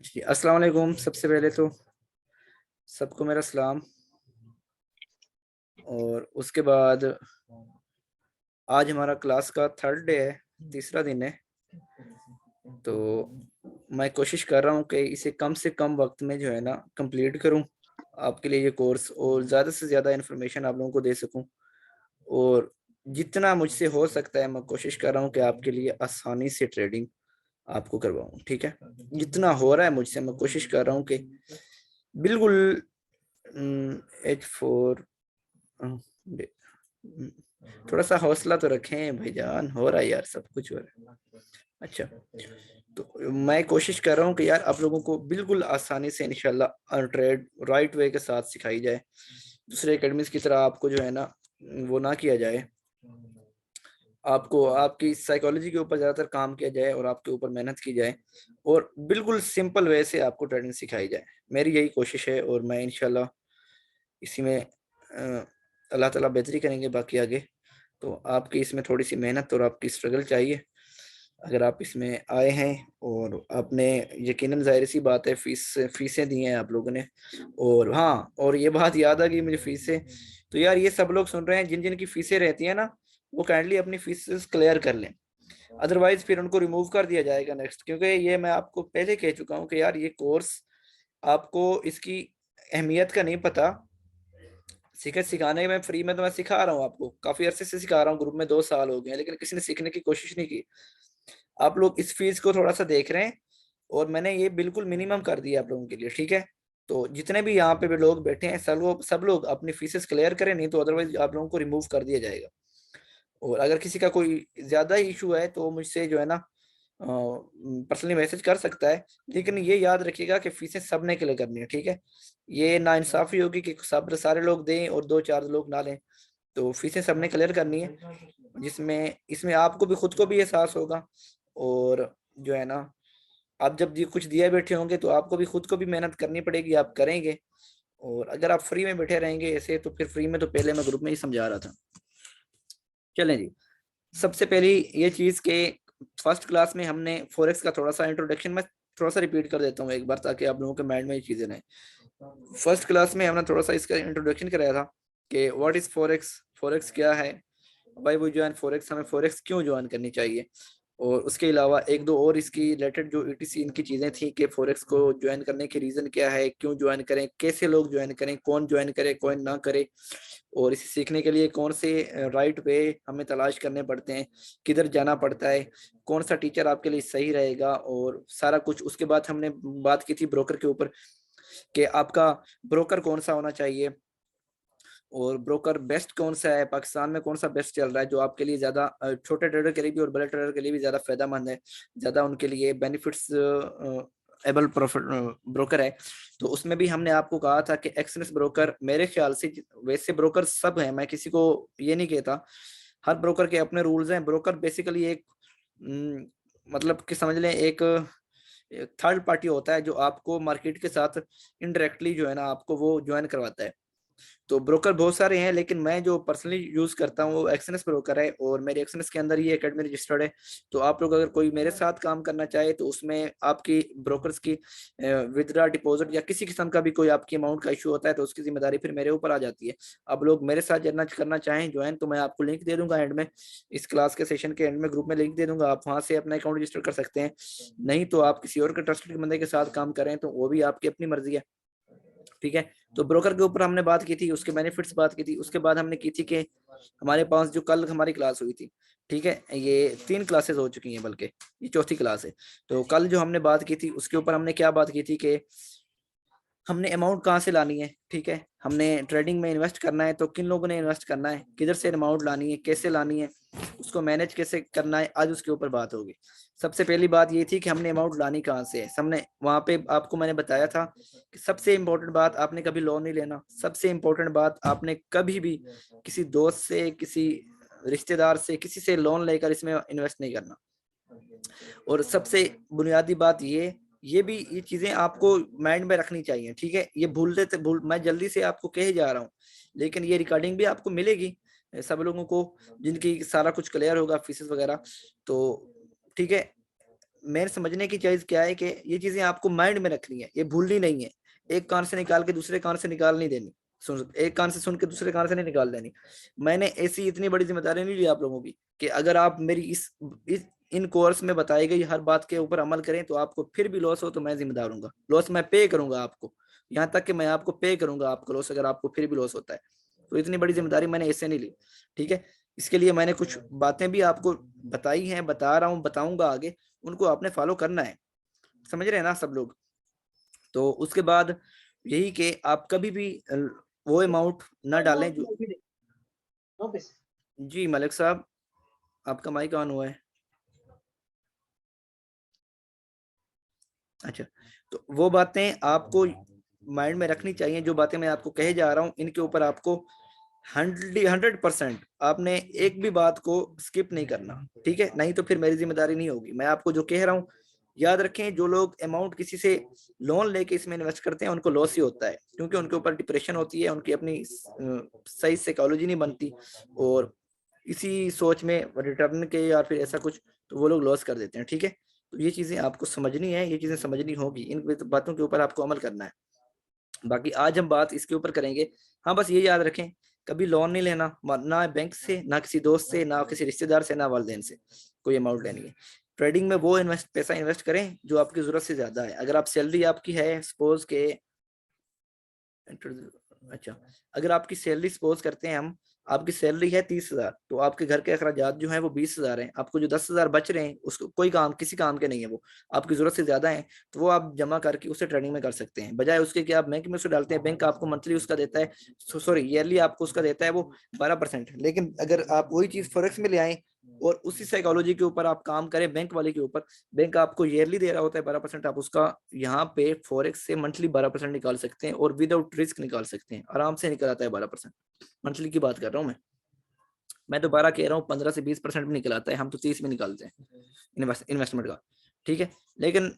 जी अस्सलाम वालेकुम। सबसे पहले तो सबको मेरा सलाम। और उसके बाद आज हमारा क्लास का थर्ड डे है, तीसरा दिन है। तो मैं कोशिश कर रहा हूँ कि इसे कम से कम वक्त में जो है ना कंप्लीट करूँ आपके लिए ये कोर्स, और ज़्यादा से ज़्यादा इन्फॉर्मेशन आप लोगों को दे सकूँ। और जितना मुझसे हो सकता है मैं कोशिश कर रहा हूँ कि आपके लिए आसानी से ट्रेडिंग आपको करवाऊँ। ठीक है, जितना हो रहा है मुझसे मैं कोशिश कर रहा हूँ कि बिल्कुल H4 थोड़ा सा हौसला तो रखें भाईजान, हो रहा है यार, सब कुछ हो रहा है। अच्छा, तो मैं कोशिश कर रहा हूँ कि यार आप लोगों को बिल्कुल आसानी से इंशाल्लाह ट्रेड राइट वे के साथ सिखाई जाए। दूसरे एकेडमीज की तरह आपको जो है ना वो ना किया जाए, आपको आपकी साइकोलॉजी के ऊपर ज़्यादातर काम किया जाए और आपके ऊपर मेहनत की जाए और बिल्कुल सिंपल वे से आपको ट्रेडिंग सिखाई जाए। मेरी यही कोशिश है और मैं इंशाल्लाह इसी में अल्लाह ताला बेहतरी करेंगे बाकी आगे। तो आपकी इसमें थोड़ी सी मेहनत और आपकी स्ट्रगल चाहिए। अगर आप इसमें आए हैं और आपने यकीनन ज़ाहिर सी बात है फीसें दी हैं आप लोगों ने। और हाँ, और ये बात याद आ गई मुझे फीसें, तो यार ये सब लोग सुन रहे हैं जिन जिन की फीसें रहती हैं ना, वो काइंडली अपनी फीसेस क्लियर कर लें, अदरवाइज फिर उनको रिमूव कर दिया जाएगा नेक्स्ट। क्योंकि ये मैं आपको पहले कह चुका हूँ कि यार ये कोर्स आपको इसकी अहमियत का नहीं पता। सिखाने में फ्री में तो मैं सिखा रहा हूँ आपको, काफी अरसे से सिखा रहा हूँ, ग्रुप में 2 साल हो गए हैं, लेकिन किसी ने सीखने की कोशिश नहीं की। आप लोग इस फीस को थोड़ा सा देख रहे हैं और मैंने ये बिल्कुल मिनिमम कर दिया आप लोगों के लिए। ठीक है, तो जितने भी यहाँ पे भी लोग बैठे हैं सब लोग अपनी फीसेस क्लियर करें, नहीं तो अदरवाइज आप लोगों को रिमूव कर दिया जाएगा। और अगर किसी का कोई ज्यादा इशू है तो मुझसे जो है ना पर्सनली मैसेज कर सकता है, लेकिन ये याद रखिएगा कि फीसें सबने के लिए करनी है। ठीक है, ये नाइंसाफी होगी कि सब सारे लोग दें और 2-4 लोग ना लें। तो फीसें सबने क्लियर करनी है, जिसमें इसमें आपको भी खुद को भी एहसास होगा। और जो है ना, आप जब कुछ दिए बैठे होंगे तो आपको भी खुद को भी मेहनत करनी पड़ेगी, आप करेंगे। और अगर आप फ्री में बैठे रहेंगे ऐसे, तो फिर फ्री में तो पहले मैं ग्रुप में ही समझा रहा था। चलें जी, सबसे पहली ये चीज के फर्स्ट क्लास में हमने फॉरेक्स का थोड़ा सा इंट्रोडक्शन मैं थोड़ा सा रिपीट कर देता हूँ एक बार, ताकि आप लोगों के माइंड में ये चीजें रहें। फर्स्ट क्लास में हमने थोड़ा सा इसका इंट्रोडक्शन कराया था कि व्हाट इज फॉरेक्स, फॉरेक्स क्या है, भाई वो ज्वाइन फॉरेक्स, हमें फॉरेक्स क्यों ज्वाइन करनी चाहिए। और उसके अलावा एक दो और इसकी रिलेटेड जो ईटीसी इनकी चीजें थी कि फॉरेक्स को ज्वाइन करने के रीजन क्या है, क्यों ज्वाइन करें, कैसे लोग ज्वाइन करें, कौन ज्वाइन करे कौन ना करे, और इसे सीखने के लिए कौन से राइट वे हमें तलाश करने पड़ते हैं, किधर जाना पड़ता है, कौन सा टीचर आपके लिए सही रहेगा, और सारा कुछ। उसके बाद हमने बात की थी ब्रोकर के ऊपर कि आपका ब्रोकर कौन सा होना चाहिए और ब्रोकर बेस्ट कौन सा है, पाकिस्तान में कौन सा बेस्ट चल रहा है जो आपके लिए ज्यादा छोटे ट्रेडर के लिए भी और बड़े ट्रेडर के लिए भी ज्यादा फायदेमंद है, ज्यादा उनके लिए बेनिफिट्स एबल प्रॉफिट ब्रोकर है। तो उसमें भी हमने आपको कहा था कि एक्सनेस ब्रोकर मेरे ख्याल से, वैसे ब्रोकर सब हैं, मैं किसी को ये नहीं कहता, हर ब्रोकर के अपने रूल्स हैं। ब्रोकर बेसिकली एक मतलब कि समझ लें एक थर्ड पार्टी होता है जो आपको मार्केट के साथ इनडायरेक्टली जो है ना आपको वो ज्वाइन करवाता है। तो ब्रोकर बहुत सारे हैं, लेकिन मैं जो पर्सनली यूज करता हूँ वो एक्सएनएस ब्रोकर है और मेरे एक्सएनएस के अंदर ही एकेडमी रजिस्टर्ड है। तो आप लोग अगर कोई मेरे साथ काम करना चाहे तो उसमें आपकी ब्रोकर्स की विदड्रॉ डिपॉजिट या किसी किस्म का भी कोई आपकी अमाउंट का इशू होता है तो उसकी जिम्मेदारी फिर मेरे ऊपर आ जाती है। आप लोग मेरे साथ जानना करना चाहें ज्वाइन, तो मैं आपको लिंक दे दूंगा एंड में, इस क्लास के सेशन के एंड में ग्रुप में लिंक दे दूंगा, आप वहां से अपना अकाउंट रजिस्टर कर सकते हैं। नहीं तो आप किसी और के ट्रस्टेड बंदे के साथ काम करें तो वो भी आपकी अपनी मर्जी है। ठीक है, तो ब्रोकर के ऊपर हमने बात की थी, उसके बेनिफिट्स बात की थी। उसके बाद हमने की थी कि हमारे पास जो कल हमारी क्लास हुई थी, ठीक है, ये 3 क्लासेस हो चुकी हैं, बल्कि ये चौथी क्लास है। तो कल जो हमने बात की थी उसके ऊपर हमने क्या बात की थी कि हमने अमाउंट कहाँ से लानी है। ठीक है, हमने ट्रेडिंग में इन्वेस्ट करना है तो किन लोगों ने इन्वेस्ट करना है, किधर से अमाउंट लानी है, कैसे लानी है, उसको मैनेज कैसे करना है, आज उसके ऊपर बात होगी। सबसे पहली बात ये थी कि हमने अमाउंट लानी कहाँ से है। हमने वहां पे आपको मैंने बताया था कि सबसे इंपॉर्टेंट बात, आपने कभी लोन नहीं लेना। सबसे इंपॉर्टेंट बात, आपने कभी भी किसी दोस्त से, किसी रिश्तेदार से, किसी से लोन लेकर इसमें इन्वेस्ट नहीं करना। और सबसे बुनियादी बात ये भी, ये चीजें आपको माइंड में रखनी चाहिए। ठीक है, ये भूल मैं जल्दी से आपको कहे जा रहा हूँ, लेकिन ये रिकॉर्डिंग भी आपको मिलेगी सब लोगों को जिनकी सारा कुछ क्लियर होगा फीसेस वगैरह। तो ठीक है, मेन समझने की चीज क्या है कि ये चीजें आपको माइंड में रखनी है, ये भूलनी नहीं है। एक कान से निकाल के दूसरे कान से निकाल नहीं देनी, एक कान से सुन के दूसरे कान से नहीं निकाल देनी। मैंने ऐसी इतनी बड़ी जिम्मेदारी नहीं ली आप लोगों की कि अगर आप मेरी इस इन कोर्स में बताई गई हर बात के ऊपर अमल करें तो आपको फिर भी लॉस हो तो मैं जिम्मेदार हूँ, लॉस मैं पे करूंगा आपको, यहाँ तक कि मैं आपको पे करूंगा आपको लॉस, अगर आपको फिर भी लॉस होता है। तो इतनी बड़ी जिम्मेदारी मैंने ऐसे नहीं ली, ठीक है। इसके लिए मैंने कुछ बातें भी आपको बताई हैं, बता रहा हूँ, बताऊंगा आगे, उनको आपने फॉलो करना है, समझ रहे हैं ना सब लोग। तो उसके बाद यही कि आप कभी भी वो अमाउंट ना डालें जो, जी मलिक साहब आपका माइक ऑन हुआ है। अच्छा, तो वो बातें आपको माइंड में रखनी चाहिए, जो बातें मैं आपको कहे जा रहा हूँ इनके ऊपर आपको 100% आपने एक भी बात को स्किप नहीं करना, ठीक है, नहीं तो फिर मेरी जिम्मेदारी नहीं होगी। मैं आपको जो कह रहा हूँ याद रखें, जो लोग अमाउंट किसी से लोन लेके इसमें इन्वेस्ट करते हैं उनको लॉस ही होता है, क्योंकि उनके ऊपर डिप्रेशन होती है, उनकी अपनी सही साइकोलॉजी नहीं बनती, और इसी सोच में रिटर्न के या फिर ऐसा कुछ, तो वो लोग लॉस कर देते हैं, ठीक है। तो ये चीजें आपको समझनी है, ये चीजें समझनी होगी, इन बातों के ऊपर आपको अमल करना है। बाकी आज हम बात इसके ऊपर करेंगे। हाँ बस ये याद रखें, कभी लोन नहीं लेना, ना बैंक से, ना किसी दोस्त से, ना किसी रिश्तेदार से, ना वालिदैन से कोई अमाउंट लेनी है। ट्रेडिंग में वो पैसा इन्वेस्ट करें जो आपकी जरूरत से ज्यादा है। अगर आप सैलरी आपकी है सपोज के, अच्छा, अगर आपकी सैलरी सपोज करते हैं हम, आपकी सैलरी है 30,000, तो आपके घर के अखराजात जो हैं वो 20,000 हैं, आपको जो 10,000 बच रहे हैं उसको कोई काम किसी काम के नहीं है, वो आपकी जरूरत से ज्यादा है, तो वो आप जमा करके उसे ट्रेडिंग में कर सकते हैं, बजाय उसके कि आप बैंक में उसे डालते हैं। बैंक आपको मंथली उसका देता है, सॉरी ईयरली आपको उसका देता है वो 12%। लेकिन अगर आप वही चीज फॉरेक्स में ले आए और उसी साइकोलॉजी के ऊपर आप काम करें बैंक वाले के ऊपर, बैंक आपको ईयरली दे रहा होता है 12%, आप उसका यहाँ पे फॉरेक्स से मंथली 12% निकाल सकते हैं और विदाउट रिस्क निकाल सकते हैं, आराम से निकल आता है 12%। मंथली की बात कर रहा हूँ मैं तो 12 कह रहा हूँ, 15 से 20% भी निकल आता है, हम तो 30 में निकालते हैं इन्वेस्टमेंट का, ठीक है। लेकिन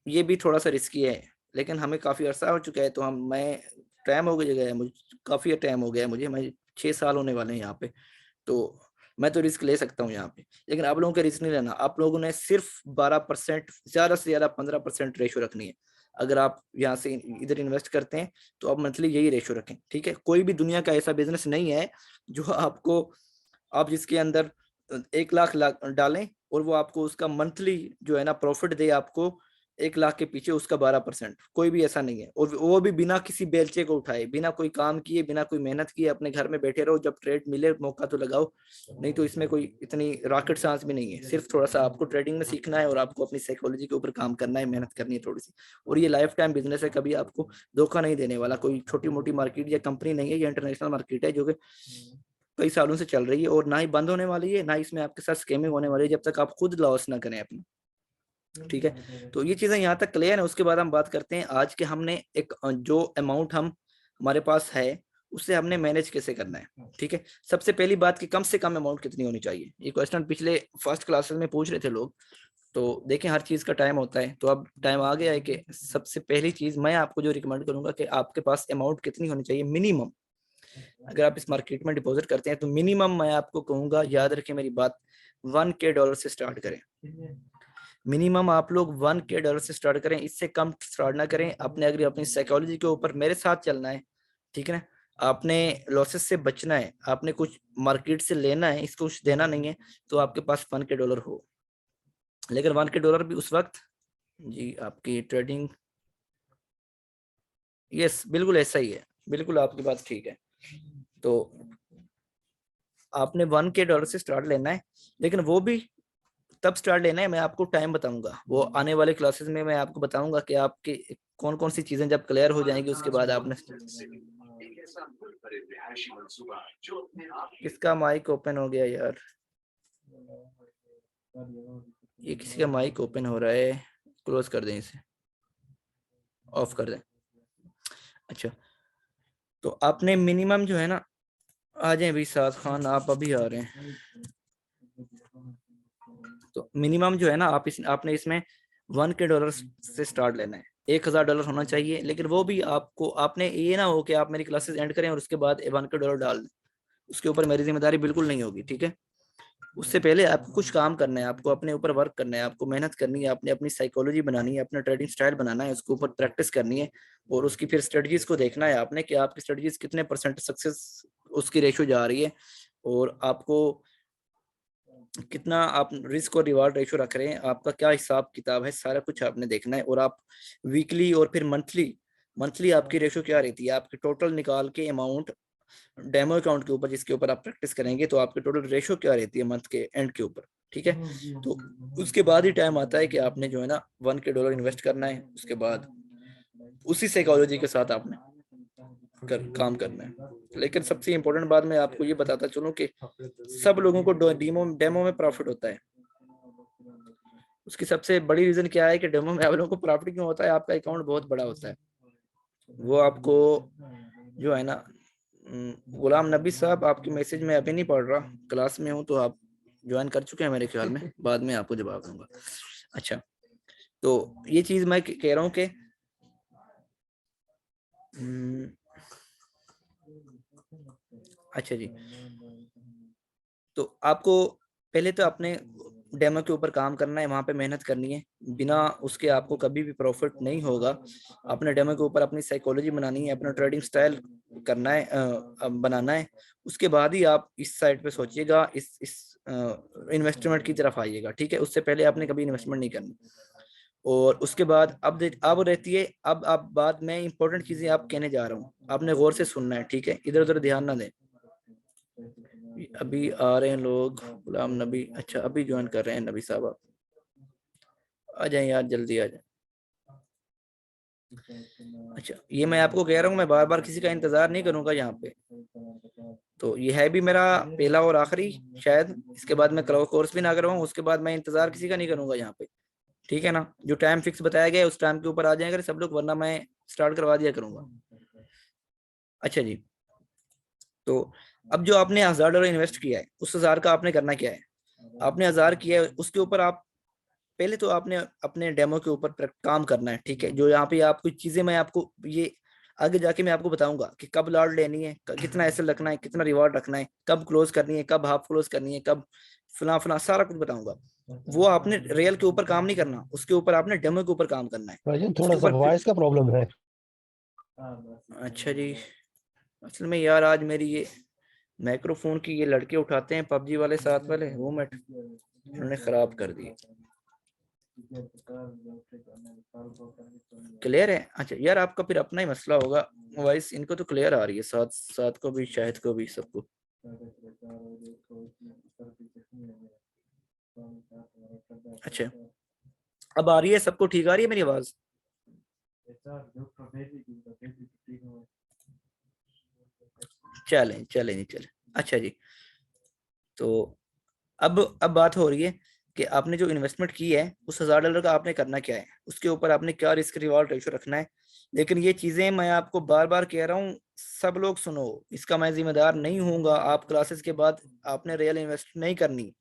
ये भी थोड़ा सा रिस्की है, लेकिन हमें काफी अरसा हो चुका है, तो हम मैं टाइम हो गया है मुझे, काफी टाइम हो गया है मुझे, मैं 6 साल होने वाले हैं यहाँ पे, तो मैं तो रिस्क ले सकता हूँ यहाँ पे। लेकिन आप लोगों का रिस्क नहीं लेना, आप लोगों ने सिर्फ 12%, ज्यादा से ज्यादा 15% रेशो रखनी है। अगर आप यहाँ से इधर इन्वेस्ट करते हैं तो आप मंथली यही रेशो रखें, ठीक है। कोई भी दुनिया का ऐसा बिजनेस नहीं है जो आपको, आप जिसके अंदर 1 लाख डालें और वो आपको उसका मंथली जो है ना प्रॉफिट दे आपको 1 लाख के पीछे उसका 12%, कोई भी ऐसा नहीं है। और वो भी बिना किसी बेलचे को उठाए, बिना कोई काम किए, बिना कोई मेहनत किए, अपने घर में बैठे रहो, जब ट्रेड मिले मौका तो लगाओ, नहीं तो इसमें कोई इतनी रॉकेट साइंस भी नहीं है। सिर्फ थोड़ा सा आपको ट्रेडिंग में सीखना है और आपको अपनी साइकोलॉजी के ऊपर काम करना है, मेहनत करनी है थोड़ी सी। और ये लाइफ टाइम बिजनेस है, कभी आपको धोखा नहीं देने वाला, कोई छोटी मोटी मार्केट या कंपनी नहीं है, ये इंटरनेशनल मार्केट है जो कि कई सालों से चल रही है, और ना ही बंद होने वाली है, ना इसमें आपके साथ स्कैमिंग होने वाली है, जब तक आप खुद लॉस ना करें अपना, ठीक है। तो ये चीजें यहाँ तक क्लियर है। उसके बाद हम बात करते हैं आज के, हमने एक जो अमाउंट हम हमारे पास है उससे हमने मैनेज कैसे करना है, ठीक है। सबसे पहली बात कि कम से कम अमाउंट कितनी होनी चाहिए, ये क्वेश्चन पिछले फर्स्ट क्लासेस में पूछ रहे थे लोग, तो देखें हर चीज का टाइम होता है, तो अब टाइम आ गया है कि सबसे पहली चीज मैं आपको जो रिकमेंड करूंगा कि आपके पास अमाउंट कितनी होनी चाहिए मिनिमम। अगर आप इस मार्केट में डिपॉजिट करते हैं तो मिनिमम मैं आपको कहूंगा, याद रखें मेरी बात, $1K से स्टार्ट करें। मिनिमम आप लोग $1K से स्टार्ट करें, इससे कम स्टार्ट ना करें। अपने अगर अपनी साइकोलॉजी के ऊपर मेरे साथ चलना है, ठीक है ना, आपने लॉसेस से बचना है, आपने कुछ मार्केट से लेना है, इसको कुछ देना नहीं है, तो आपके पास $1K हो। लेकिन $1K भी उस वक्त, जी आपकी ट्रेडिंग, यस बिल्कुल ऐसा ही है, बिल्कुल आपकी बात ठीक है। तो आपने $1K से स्टार्ट लेना है, लेकिन वो भी तब स्टार्ट लेना है, मैं आपको टाइम बताऊंगा, वो आने वाले क्लासेस में मैं आपको बताऊंगा कि आपके कौन कौन सी चीजें जब क्लियर हो जाएंगी उसके बाद आपने, किसका माइक ओपन हो गया यार, ये किसी का माइक ओपन हो रहा है, क्लोज कर दें इसे, ऑफ कर दें। अच्छा, तो आपने मिनिमम जो है ना, आ जाए भाई साद खान, आप अभी आ रहे हैं, तो मिनिमम जो है ना आपने इसमें $1K से स्टार्ट लेना है, $1,000 होना चाहिए। लेकिन वो भी आपको, आपने ये ना हो कि आप मेरी क्लासेस एंड करें और उसके बाद $1K डाल दें, उसके ऊपर मेरी जिम्मेदारी बिल्कुल नहीं होगी, ठीक है। उससे पहले आपको कुछ काम करना है, आपको अपने ऊपर वर्क करना है, आपको मेहनत करनी है, आपने अपनी साइकोलॉजी बनानी है, अपना ट्रेडिंग स्टाइल बनाना है, उसके ऊपर प्रैक्टिस करनी है और उसकी फिर स्ट्रेटजीज को देखना है आपने कि आपकी स्ट्रेटजीज कितने % सक्सेस उसकी रेशो जा रही है और आपको कितना आप रिस्क और रिवार्ड रेशो रख रहे हैं, आपका क्या हिसाब किताब है, सारा कुछ आपने देखना है। और आप वीकली और फिर मंथली मंथली आपकी रेशो क्या रहती है, आपकी टोटल निकाल के अमाउंट डेमो अकाउंट के ऊपर जिसके ऊपर आप प्रैक्टिस करेंगे तो आपकी टोटल रेशो क्या रहती है मंथ के एंड के ऊपर, ठीक है। तो उसके बाद ही टाइम आता है कि आपने जो है ना $1K इन्वेस्ट करना है, उसके बाद उसी साइकोलॉजी के साथ आपने काम करना है। लेकिन सबसे इम्पोर्टेंट बात मैं आपको ये बताता चलूं कि सब लोगों को डेमो में प्रॉफिट होता है। उसकी सबसे बड़ी रीजन क्या है कि डेमो में आप लोगों को प्रॉफिट क्यों होता है, आपका अकाउंट बहुत बड़ा होता है। वो आपको जो है ना गुलाम नबी साहब, आपकी मैसेज में अभी नहीं पढ़ रहा, क्लास में हूँ, तो आप ज्वाइन कर चुके हैं मेरे ख्याल में, बाद में आपको जवाब दूंगा। अच्छा, तो ये चीज मैं कह रहा हूँ कि अच्छा जी, तो आपको पहले तो अपने डेमो के ऊपर काम करना है, वहां पे मेहनत करनी है, बिना उसके आपको कभी भी प्रॉफिट नहीं होगा। अपने डेमो के ऊपर अपनी साइकोलॉजी बनानी है, अपना ट्रेडिंग स्टाइल करना है, बनाना है। उसके बाद ही आप इस साइड पे सोचिएगा, इस इन्वेस्टमेंट की तरफ आइएगा, ठीक है। उससे पहले आपने कभी इन्वेस्टमेंट नहीं करनी। और उसके बाद अब रहती है, अब आप बात में इंपॉर्टेंट चीजें आप कहने जा रहा हूँ, आपने गौर से सुनना है, ठीक है, इधर उधर ध्यान ना दें। अभी आ रहे हैं लोग, गुलाम नबी, अच्छा अभी ज्वाइन कर रहे हैं नबी साहब, आप आ जाए यार, जल्दी आ जाए। अच्छा, ये मैं आपको कह रहा हूँ, मैं बार बार किसी का इंतजार नहीं करूंगा यहाँ पे। तो ये है भी मेरा पहला और आखिरी शायद, इसके बाद मैं कोर्स भी ना करवाऊँ, उसके बाद मैं इंतजार किसी का नहीं करूंगा यहाँ पे, ठीक है ना। जो टाइम फिक्स बताया गया है उस टाइम के ऊपर आ जाएंगे सब लोग, वरना मैं स्टार्ट करवा दिया करूंगा। अच्छा जी, तो अब जो आपने $1000 इन्वेस्ट किया है, उस 1000 का आपने करना क्या है, आपने 1000 किया है, उसके ऊपर आप पहले तो आपने अपने डेमो के ऊपर काम करना है, ठीक है। जो यहाँ पे आप कुछ चीजें मैं आपको ये आगे जाके मैं आपको बताऊंगा कि कब लॉट लेनी है, कितना ऐसे रखना है, कितना रिवॉर्ड रखना है, कब क्लोज करनी है, कब हाफ क्लोज करनी है, कब फला फला सारा कुछ बताऊंगा। वो आपने रियल के ऊपर काम नहीं करना, उसके ऊपर आपने डेमो के ऊपर काम करना है। भाईजान उसके थोड़ा सा ऊपर वॉइस का प्रॉब्लम है। अच्छा जी, असल में यार आज मेरी ये माइक्रोफोन की ये लड़के उठाते हैं पबजी वाले साथ वाले, वो मैं उन्होंने खराब कर दी। क्लियर है? अच्छा यार, आपका फिर अपना ही मसला होगा, वॉइस इनको तो क्लियर आ रही है, साथ साथ को भी, शाहिद को भी, सबको। अच्छा, अब आ रही है सबको, ठीक आ रही है मेरी आवाज? चलें चलें नहीं चलें। अच्छा जी, तो अब बात हो रही है कि आपने जो इन्वेस्टमेंट की है उस $1000 का आपने करना क्या है, उसके ऊपर आपने क्या रिस्क रिवॉर्ड रेशो रखना है। लेकिन ये चीजें मैं आपको बार बार कह रहा हूँ, सब लोग सुनो, इसका मैं जिम्मेदार नहीं हूँगा। आप क्लासेस के बाद आपने रियल इन्वेस्ट नहीं करनी।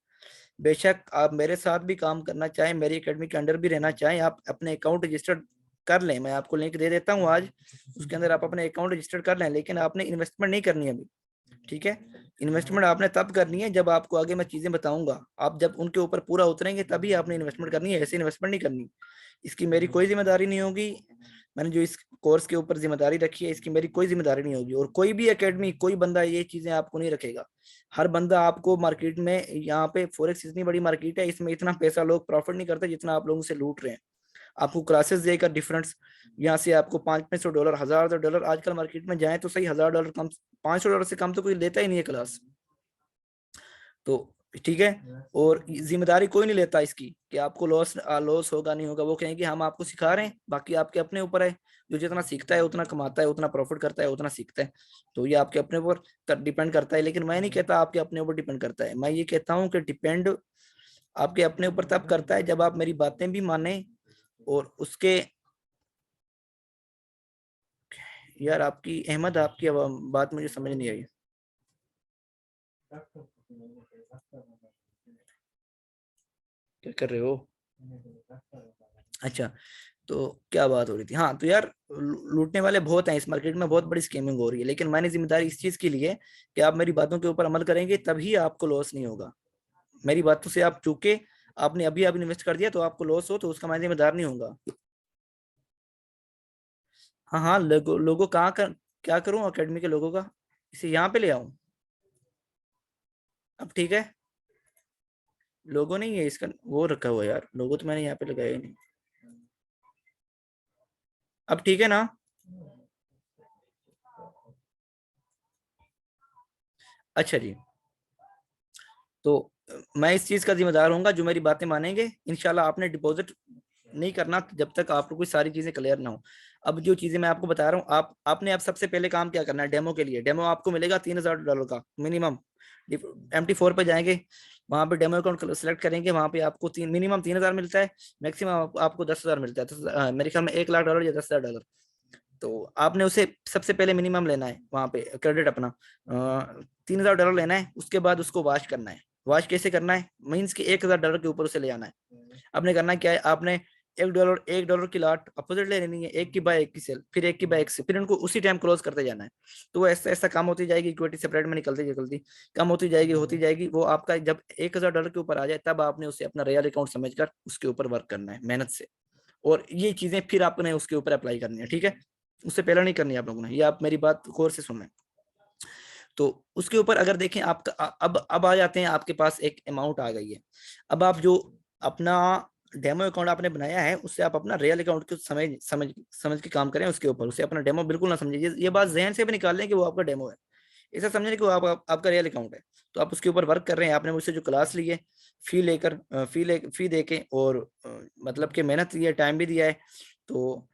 बेशक आप मेरे साथ भी काम करना चाहें, मेरी एकेडमी के अंडर भी रहना चाहें, आप अपने अकाउंट रजिस्टर्ड कर लें, मैं आपको लिंक दे देता हूँ आज, उसके अंदर आप अपने अकाउंट रजिस्टर्ड कर लें। लेकिन आपने इन्वेस्टमेंट नहीं करनी अभी, ठीक है। इन्वेस्टमेंट आपने तब करनी है जब आपको आगे मैं चीजें बताऊंगा, आप जब उनके ऊपर पूरा उतरेंगे तभी आपने इन्वेस्टमेंट करनी है, ऐसे इन्वेस्टमेंट नहीं करनी। इसकी मेरी कोई जिम्मेदारी नहीं होगी, मैंने जो इस कोर्स के ऊपर जिम्मेदारी रखी है इसकी मेरी कोई जिम्मेदारी नहीं होगी। और कोई भी एकेडमी, कोई बंदा ये चीजें आपको नहीं रखेगा। हर बंदा आपको मार्केट में, यहाँ पे फॉरेक्स इतनी बड़ी मार्केट है, इसमें इतना पैसा लोग प्रॉफिट नहीं करते जितना आप लोगों से लूट रहे हैं। आपको क्लासेस देकर डिफरेंस, यहाँ से आपको $500, $1000, आजकल मार्केट में जाए तो सही, $1000 कम, $500 से कम तो कोई लेता ही नहीं है क्लास। तो ठीक है, और जिम्मेदारी कोई नहीं लेता इसकी कि आपको लॉस लॉस होगा नहीं होगा। वो कहेंगे हम आपको सिखा रहे हैं, बाकी आपके अपने ऊपर है। जो जितना सीखता है उतना कमाता है, उतना प्रॉफिट करता है, उतना सीखता है। तो ये आपके अपने ऊपर डिपेंड करता है। लेकिन मैं नहीं कहता आपके अपने ऊपर डिपेंड करता है, मैं ये कहता हूँ कि डिपेंड आपके अपने ऊपर तब करता है जब आप मेरी बातें भी माने। और उसके, यार आपकी अहमद, आपकी बात मुझे समझ नहीं आई, क्या कर रहे हो? अच्छा, तो क्या बात हो रही थी? हाँ, तो यार लूटने वाले बहुत हैं इस मार्केट में, बहुत बड़ी स्कैमिंग हो रही है। लेकिन मैंने जिम्मेदारी इस चीज की ली है कि आप मेरी बातों के ऊपर अमल करेंगे तभी आपको लॉस नहीं होगा। मेरी बातों से आप चूके, आपने अभी अभी इन्वेस्ट कर दिया तो आपको लॉस हो तो उसका मैं जिम्मेदार नहीं होगा। हाँ हाँ, लोगो कहाँ कर, क्या करूँ अकेडमी के लोगों का, इसे यहाँ पे ले आऊं? अब ठीक है, लोगो नहीं है इसका, वो रखा हुआ है यार, लोगो तो मैंने यहाँ पे लगाया ही नहीं। अब ठीक है ना? अच्छा जी, तो मैं इस चीज का जिम्मेदार होऊंगा जो मेरी बातें मानेंगे इंशाल्लाह। आपने डिपॉजिट नहीं करना जब तक आपको कोई सारी चीजें क्लियर ना हो। अब जो चीजें मैं आपको बता रहा हूँ, आपने अब सबसे पहले काम क्या करना है, डेमो के लिए, डेमो आपको मिलेगा $3000 का मिनिमम। MT4 पे जाएंगे, वहां पे डेमो अकाउंट सेलेक्ट करेंगे, वहां पे आपको मिनिमम 3000 मिलता है, मैक्सिमम आपको 10,000 मिलता है। तो मेरे ख्याल में $1,00,000 या $10,000। तो आपने उसे सबसे पहले मिनिमम लेना है, वहां पे क्रेडिट अपना $3000 लेना है। उसके बाद उसको वॉश करना है। वॉश कैसे करना है, मीन्स कि $1000 के ऊपर उसे ले आना है। आपने करना क्या है, आपने $1 की लाट अपोजिट ले लेनी है, एक की बाय एक की सेल, फिर एक की बाय एक से, फिर उनको उसी टाइम क्लोज करते जाना है। तो वो ऐसा ऐसा काम होती जाएगी, इक्विटी सेपरेट में निकलती निकलती कम होती जाएगी। वो आपका जब $1000 के ऊपर आ जाए तब आपने उसे अपना रियल अकाउंट समझकर उसके ऊपर वर्क करना है मेहनत से। और ये चीजें फिर आपने उसके ऊपर अप्लाई करनी है, ठीक है? उससे पहले नहीं करनी है आप लोगों ने, ये आप मेरी बात गौर से सुन लें। तो उसके ऊपर अगर देखें आपका अब आ जाते हैं, आपके पास एक अमाउंट आ गई है। अब आप जो अपना डेमो अकाउंट आपने बनाया है उससे आप अपना रियल अकाउंट को समझ समझ समझ के काम करें उसके ऊपर। उसे अपना डेमो बिल्कुल ना समझिए, ये बात जहन से भी निकाल लें कि वो आपका डेमो है। ऐसा समझने कि वो आपका रियल अकाउंट है। तो आप उसके ऊपर वर्क कर रहे हैं, आपने मुझसे जो क्लास ली है, फी देके, और मतलब कि मेहनत की है, टाइम भी दिया है, तो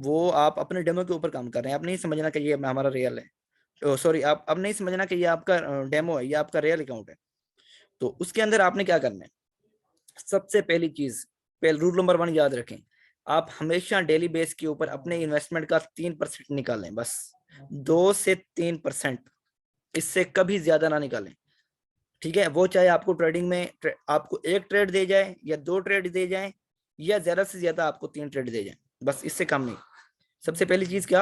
वो आप अपने डेमो के ऊपर काम कर रहे हैं। आप नहीं समझना कि ये हमारा रियल है, सॉरी, आप अब नहीं समझना कि ये आपका डेमो है, ये आपका रियल अकाउंट है। तो उसके अंदर आपने क्या करना है, सबसे पहली चीज, पहले रूल नंबर 1 याद रखें, आप हमेशा डेली बेस के ऊपर अपने इन्वेस्टमेंट का 3% निकालें, बस 2 से 3%, इससे कभी ज्यादा ना निकालें। ठीक है, वो चाहे आपको ट्रेडिंग में आपको एक ट्रेड दे जाए या 2 ट्रेड दे जाए, या ज्यादा से ज्यादा आपको 3 ट्रेड दे जाए, बस इससे कम नहीं। सबसे पहली चीज क्या,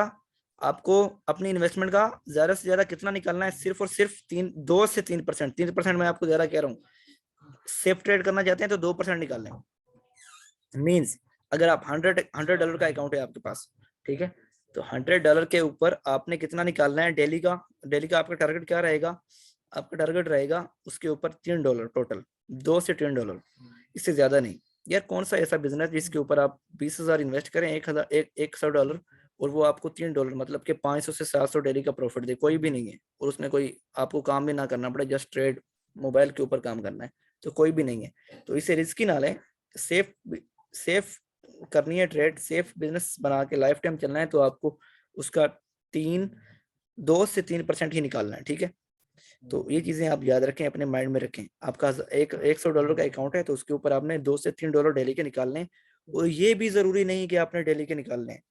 आपको अपनी इन्वेस्टमेंट का ज्यादा से ज्यादा कितना निकालना है, सिर्फ और सिर्फ 2 से 3%। 3% मैं आपको ज्यादा कह रहा हूँ। सेफ ट्रेड करना चाहते हैं तो 2% निकाल लें। मीन्स अगर आप $100 का अकाउंट है आपके पास, ठीक है, तो $100 के ऊपर आपने कितना निकालना है डेली का। डेली का आपका टारगेट क्या रहेगा, आपका टारगेट रहेगा उसके ऊपर $3 टोटल, $2 से $3, इससे ज्यादा नहीं। यार कौन सा ऐसा बिजनेस जिसके ऊपर आप 20,000 इन्वेस्ट करें, 1,100 और वो आपको $3 मतलब कि 500 से 700 डेली का प्रॉफिट दे, कोई भी नहीं है। और उसमें कोई आपको काम भी ना करना पड़े, जस्ट ट्रेड मोबाइल के ऊपर काम करना है, तो कोई भी नहीं है। तो इसे रिस्क ही ना लें, सेफ सेफ करनी है ट्रेड, सेफ बिजनेस बना के लाइफ टाइम चलना है, तो आपको उसका 2 से 3% ही निकालना है, ठीक है? तो ये चीजें आप याद रखें, अपने माइंड में रखें। आपका $100 का अकाउंट है तो उसके ऊपर आपने $2 से $3 डेली के निकालने हैं। और ये भी जरूरी नहीं कि आपने डेली के निकालने हैं।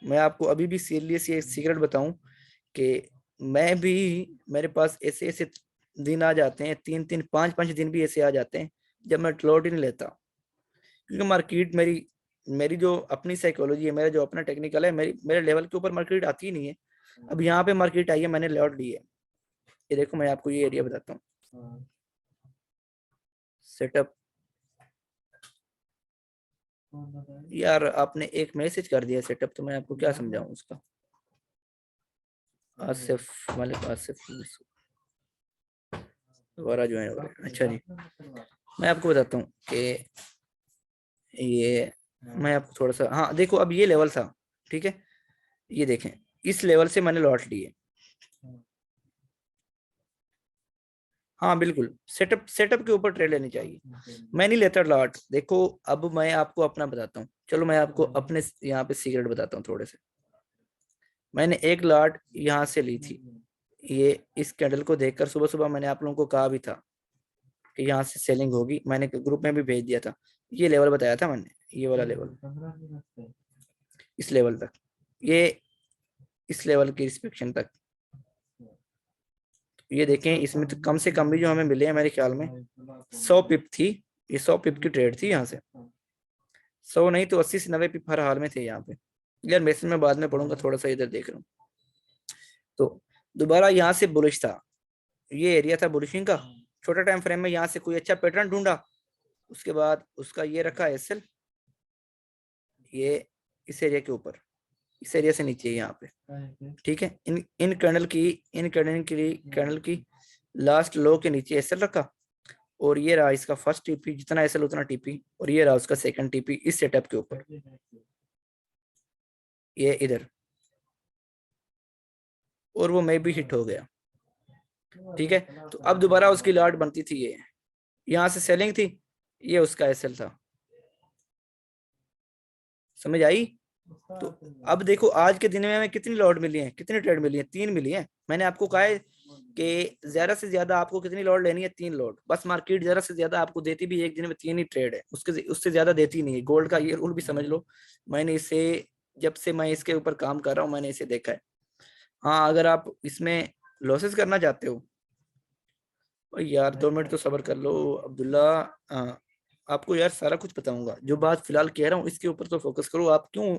मैं आपको अभी भी सीरियस ये सीक्रेट बताऊं कि मैं भी, मेरे पास ऐसे ऐसे दिन आ जाते हैं, 3-3 5-5 दिन भी ऐसे आ जाते हैं जब मैं लौट ही नहीं लेता। क्योंकि मार्केट मेरी मेरी जो अपनी साइकोलॉजी है, मेरा जो अपना टेक्निकल है, मेरे लेवल के ऊपर मार्केट आती ही नहीं है। अब यहाँ पे मार्केट आई है, मैंने लौट ली है। ये देखो, मैं आपको ये एरिया बताता हूँ, सेटअप। यार आपने एक मैसेज कर दिया सेटअप, तो मैं आपको क्या समझाऊं उसका। आसिफ मालिक, आसिफ दोबारा ज्वाइन हो रहे हैं। अच्छा जी, मैं आपको बताता हूँ कि ये, मैं आपको थोड़ा सा, हाँ देखो, अब ये लेवल था, ठीक है, ये देखें, इस लेवल से मैंने लौट ली है। हाँ बिल्कुल, सेटअप सेटअप के ऊपर ट्रेड लेनी चाहिए, मैं नहीं लेता लॉट। देखो अब मैं आपको अपना बताता हूँ, चलो मैं आपको अपने यहाँ पे सीक्रेट बताता हूँ थोड़े से। मैंने एक लॉट यहाँ से ली थी, ये इस कैंडल को देखकर सुबह सुबह मैंने आप लोगों को कहा भी था कि यहाँ से सेलिंग होगी, मैंने ग्रुप में भी भेज दिया था। ये लेवल बताया था मैंने, ये वाला लेवल, इस लेवल तक, ये इस लेवल की रिस्पेक्शन तक। ये देखें, इसमें तो कम से कम भी जो हमें मिले हैं मेरे ख्याल में 100 पिप थी। ये 100 पिप की ट्रेड थी यहाँ से, 100 नहीं तो 80 से 90 पिप हर हाल में थे यहाँ पे। यार मैसेज में बाद में पढ़ूंगा, थोड़ा सा इधर देख रहा हूँ। तो दोबारा यहाँ से बुलिश था, ये एरिया था बुलिशिंग का, छोटा टाइम फ्रेम में यहाँ से कोई अच्छा पैटर्न ढूंढा, उसके बाद उसका ये रखा एसएल, ये इस एरिया के ऊपर, इस एरिया से नीचे यहाँ पे, ठीक है। इन इन कैंडल की लास्ट लो के नीचे एसएल रखा, और ये रहा इसका फर्स्ट टीपी, जितना एसएल उतना टीपी, और ये रहा उसका सेकंड टीपी इस सेटअप के ऊपर, ये इधर, और वो मे भी हिट हो गया, ठीक है। तो अब दोबारा उसकी लॉट बनती थी, ये यहाँ से सेलिंग थी, ये उसका एसएल था, समझ आई। तो अब देखो आज के दिन में हमें कितनी लॉट मिली है, कितनी ट्रेड मिली है, 3 मिली है। मैंने आपको कहा है कि ज्यादा से ज्यादा आपको कितनी लॉट लेनी है, 3 लॉट बस। मार्केट ज्यादा से ज्यादा आपको देती भी एक दिन में 3 ही ट्रेड है, उससे ज्यादा देती नहीं है। गोल्ड का ये रूल भी समझ लो, मैंने इसे, जब से मैं इसके ऊपर काम कर रहा हूँ मैंने इसे देखा है। हाँ, अगर आप इसमें लॉसेस करना चाहते हो, और यार 2 मिनट तो सब्र कर लो अब्दुल्ला, आपको यार सारा कुछ बताऊंगा। जो बात फिलहाल कह रहा हूँ इसके ऊपर तो फोकस करो। आप क्यों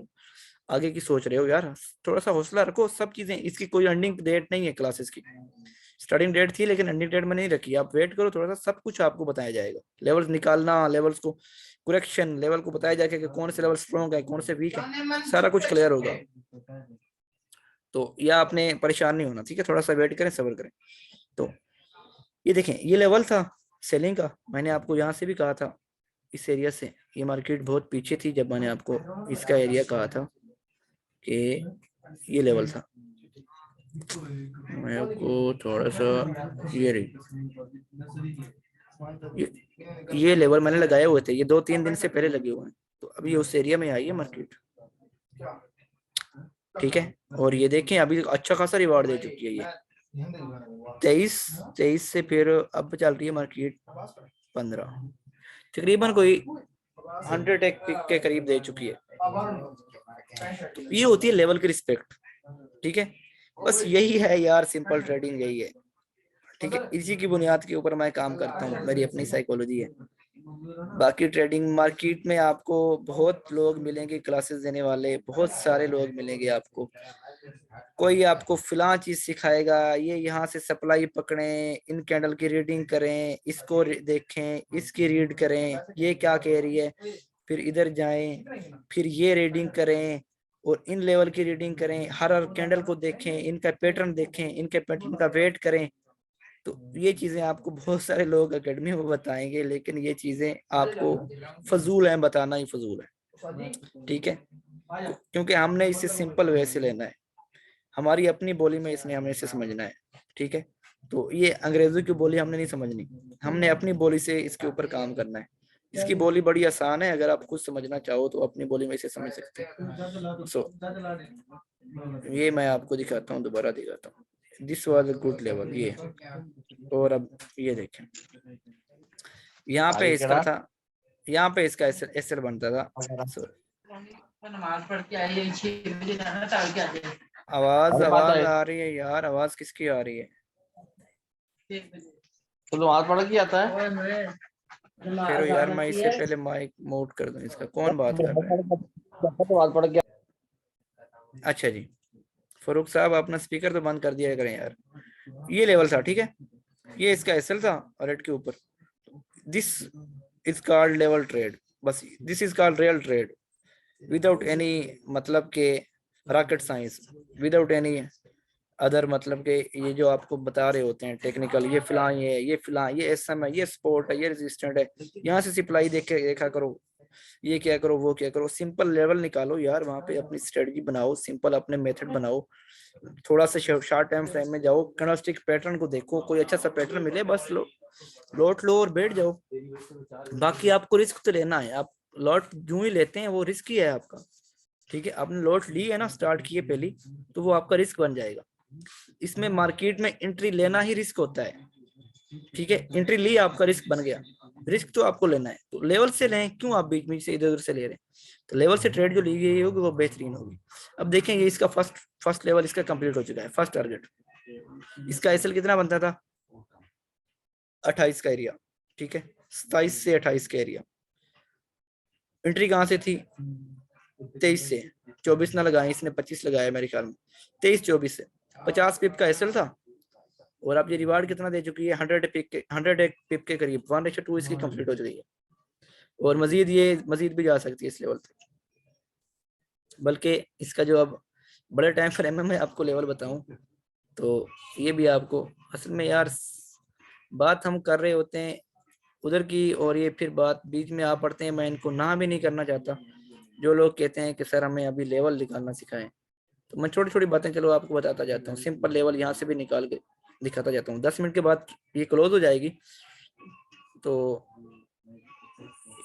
आगे की सोच रहे हो यार, थोड़ा सा हौसला रखो। सब चीजें, इसकी कोई एंडिंग डेट नहीं है क्लासेस की, स्टार्टिंग डेट थी लेकिन एंडिंग डेट में नहीं रखी। आप वेट करो थोड़ा सा, सब कुछ आपको बताया जाएगा। लेवल्स निकालना, लेवल्स को करेक्शन, लेवल को बताया जाएगा कि कौन से लेवल स्ट्रॉन्ग है, कौन से वीक है, सारा कुछ क्लियर होगा। तो यह आपने परेशान नहीं होना, ठीक है। थोड़ा सा वेट करें, सब्र करें। तो ये देखें, ये लेवल था सेलिंग का। मैंने आपको यहाँ से भी कहा था, इस एरिया से ये मार्केट बहुत पीछे थी, जब मैंने आपको इसका एरिया कहा था कि ये लेवल था। मैं आपको थोड़ा सा ये रही, ये लेवल मैंने लगाए हुए थे, ये 2-3 दिन से पहले लगे हुए हैं। तो अभी उस एरिया में आई है मार्केट, ठीक है। और ये देखें अभी अच्छा खासा रिवार्ड दे चुकी है ये 23 से, फिर अब चल रही है मार्केट 15, तकरीबन कोई 100 एक पिक के करीब दे चुकी है। तो ये होती है लेवल की रिस्पेक्ट, ठीक है। बस यही है यार, सिंपल ट्रेडिंग यही है, ठीक है। इसी की बुनियाद के ऊपर मैं काम करता हूँ, मेरी अपनी साइकोलॉजी है। बाकी ट्रेडिंग मार्केट में आपको बहुत लोग मिलेंगे क्लासेस देने वाले, बहुत सारे लोग मिलेंगे आपको। कोई आपको फिलहाल चीज सिखाएगा, ये यहाँ से सप्लाई पकड़ें, इन कैंडल की रीडिंग करें, इसको देखें, इसकी रीड करें, ये क्या कह रही है, फिर इधर जाएं, फिर ये रीडिंग करें, और इन लेवल की रीडिंग करें, हर कैंडल को देखें, इनका पैटर्न देखें, इनके पैटर्न का वेट करें। तो ये चीजें आपको बहुत सारे लोग एकेडमी में बताएंगे, लेकिन ये चीजें आपको फजूल है, बताना ही फजूल है, ठीक है। क्योंकि हमने इसे सिंपल वे से लेना है, हमारी अपनी बोली में इसने हमें इसे समझना है, ठीक है। तो ये अंग्रेजों की बोली हमने नहीं समझनी, हमने अपनी बोली से इसके ऊपर काम करना है। इसकी बोली बड़ी आसान है, अगर आप खुद समझना चाहो तो अपनी बोली में इसे समझ सकते हैं। सो ये मैं आपको दिखाता हूँ, दोबारा दिखाता हूँ। This was a good level ये। और अब ये देखें, यहाँ पे इसका था, यहाँ पे इसका एसएल बनता था। आवाज आवाज आ रही है यार, आवाज किसकी आ रही है? तो नमाज पढ़ के आता है। फिर यार मैं इससे पहले माइक म्यूट कर दूं इसका, कौन बात कर रहा है? नमाज पढ़ के। अच्छा जी, फरूक साहब अपना स्पीकर तो बंद कर दिया करें यार। ये लेवल था, ठीक है, ये इसका एसएल था रेड के ऊपर। This is called level trade, बस this is called real trade, without any मतलब के rocket science, without any other, मतलब के ये जो आपको बता रहे होते हैं टेक्निकल, ये फिलहाल ये फिलहाल ये एसएम है, ये सपोर्ट है, ये रेजिस्टेंट है, यहाँ से सप्लाई देखा करो, ये क्या करो, वो क्या करो। सिंपल लेवल निकालो यार, वहां पे अपनी स्ट्रेटजी बनाओ, सिंपल अपने मेथड बनाओ। थोड़ा सा शॉर्ट टाइम फ्रेम में जाओ, कैंडलस्टिक पैटर्न को देखो, कोई अच्छा सा पैटर्न मिले बस लॉट लो और बैठ जाओ। बाकी आपको रिस्क तो लेना है, आप लॉट जो ही लेते हैं वो रिस्क ही है आपका, ठीक है। आपने लॉट ली है ना, स्टार्ट किए पहली, तो वो आपका रिस्क बन जाएगा। इसमें मार्केट में एंट्री लेना ही रिस्क होता है, ठीक है। एंट्री ली, आपका रिस्क बन गया, रिस्क तो आपको लेना है। तो लेवल से लें, क्यों आप बीच बीच से इधर उधर से ले रहे हैं? तो लेवल से ट्रेड जो ली गई होगी वो बेहतरीन होगी। अब देखें, ये इसका फर्स्ट लेवल इसका कंप्लीट हो चुका है, फर्स्ट टारगेट। इसका एसएल कितना बनता था? 28 का एरिया, ठीक है, 27 से 28 का एरिया। एंट्री कहां से थी? 23 से, 24 ना लगाए इसने, 25 लगाया मेरे ख्याल में, 23-24 से 50 पिप का एसएल था, और आप ये रिवार्ड कितना दे चुकी है, 100 पिप के करीब, 1:2 इसकी कंप्लीट हो चुकी है, और मजीद ये मजीद भी जा सकती है इस लेवल तक। बल्कि इसका जो अब बड़े टाइम फ्रेम में मैं आपको लेवल बताऊं तो ये भी आपको, असल में यार बात हम कर रहे होते हैं उधर की, और ये फिर बात बीच में आ पड़ते हैं, मैं इनको ना भी नहीं करना चाहता। जो लोग कहते हैं कि सर हमें अभी लेवल निकालना सिखाएं, तो मैं छोटी छोटी बातें चलो आपको बताता जाता हूँ। सिंपल लेवल यहाँ से भी निकाल के दिखाता जाता हूँ। 10 मिनट के बाद ये क्लोज हो जाएगी, तो